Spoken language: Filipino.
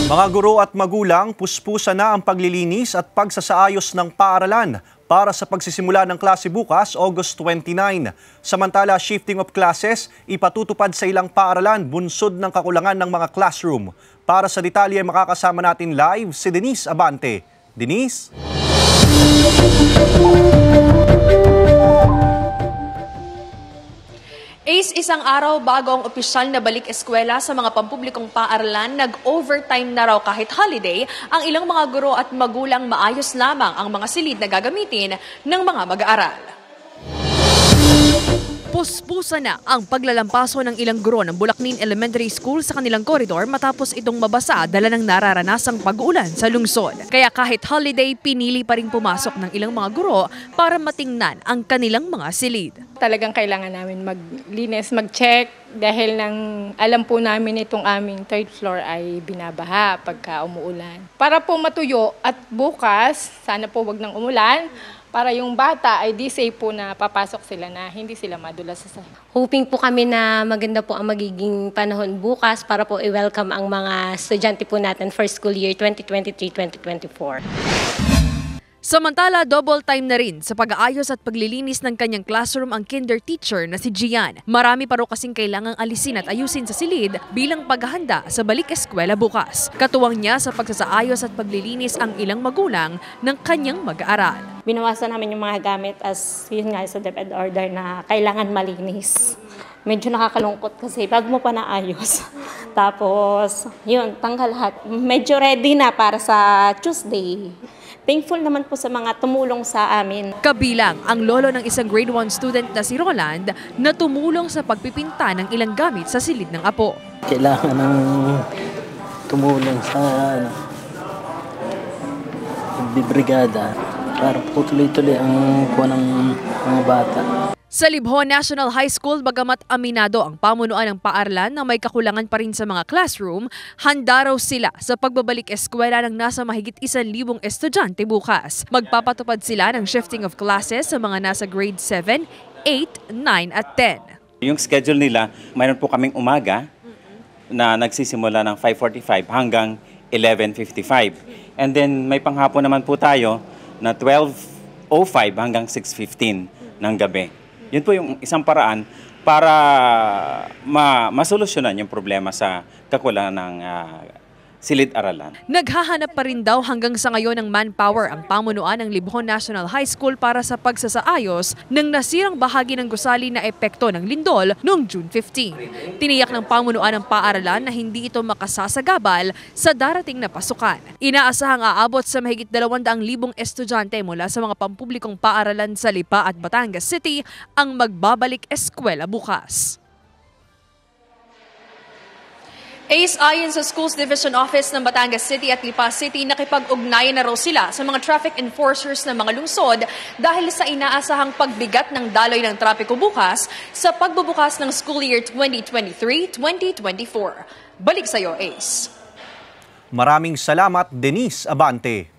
Mga guro at magulang, puspusa na ang paglilinis at pagsasaayos ng paaralan para sa pagsisimula ng klase bukas, August 29. Samantala, shifting of classes, ipatutupad sa ilang paaralan, bunsod ng kakulangan ng mga classroom. Para sa detalye, makakasama natin live si Denise Abante. Denise? Isang araw bago ang opisyal na balik eskwela sa mga pampublikong paaralan, nag-overtime na raw kahit holiday ang ilang mga guro at magulang. Maayos lamang ang mga silid na gagamitin ng mga mag-aaral. Puspusa na ang paglalampaso ng ilang guro ng Bulacnin Elementary School sa kanilang koridor matapos itong mabasa dala ng nararanasang pag-uulan sa lungsod. Kaya kahit holiday, pinili pa rin pumasok ng ilang mga guro para matingnan ang kanilang mga silid. Talagang kailangan namin maglinis, mag-check dahil alam po namin itong aming third floor ay binabaha pagka umuulan. Para po matuyo at bukas, sana po wag nang umulan, para yung bata ay di safe po na papasok sila na hindi sila madulas sa Hoping po kami na maganda po ang magiging panahon bukas para po i-welcome ang mga estudyante po natin for school year 2023-2024. Samantala, double time na rin sa pag-aayos at paglilinis ng kanyang classroom ang kinder teacher na si Gian. Marami pa raw kasing kailangang alisin at ayusin sa silid bilang paghahanda sa balik eskwela bukas. Katuwang niya sa pagsasaayos at paglilinis ang ilang magulang ng kanyang mag-aaral. Binawasan namin yung mga gamit as yun nga sa DepEd order na kailangan malinis. Medyo nakakalungkot kasi bago mo pa naayos. Tapos, yun, tanggal lahat. Medyo ready na para sa Tuesday. Thankful naman po sa mga tumulong sa amin. Kabilang ang lolo ng isang grade 1 student na si Roland na tumulong sa pagpipinta ng ilang gamit sa silid ng apo. Kailangan ng tumulong sa pagbibrigada para po tuloy-tuloy ang kuha ng mga bata. Sa Libhon National High School, bagamat aminado ang pamunuan ng paaralan na may kakulangan pa rin sa mga classroom, handa raw sila sa pagbabalik eskwela ng nasa mahigit 1,000 estudyante bukas. Magpapatupad sila ng shifting of classes sa mga nasa grade 7, 8, 9 at 10. Yung schedule nila, mayroon po kaming umaga na nagsisimula ng 5:45 hanggang 11:55. And then may panghapon naman po tayo na 12:05 hanggang 6:15 ng gabi. Yun po yung isang paraan para masolusyonan yung problema sa kakulangan ng silid-aralan. Naghahanap pa rin daw hanggang sa ngayon ng manpower ang pamunuan ng Libhon National High School para sa pagsasaayos ng nasirang bahagi ng gusali na epekto ng lindol noong June 15. Tiniyak ng pamunuan ng paaralan na hindi ito makasasagabal sa darating na pasukan. Inaasahang aabot sa mahigit 200,000 estudyante mula sa mga pampublikong paaralan sa Lipa at Batangas City ang magbabalik eskwela bukas. Ayon sa Schools Division Office ng Batangas City at Lipa City, nakipag-ugnayan na raw sila sa mga traffic enforcers ng mga lungsod dahil sa inaasahang pagbigat ng daloy ng trapiko bukas sa pagbubukas ng school year 2023-2024. Balik sa iyo, Ace. Maraming salamat, Denise Abante.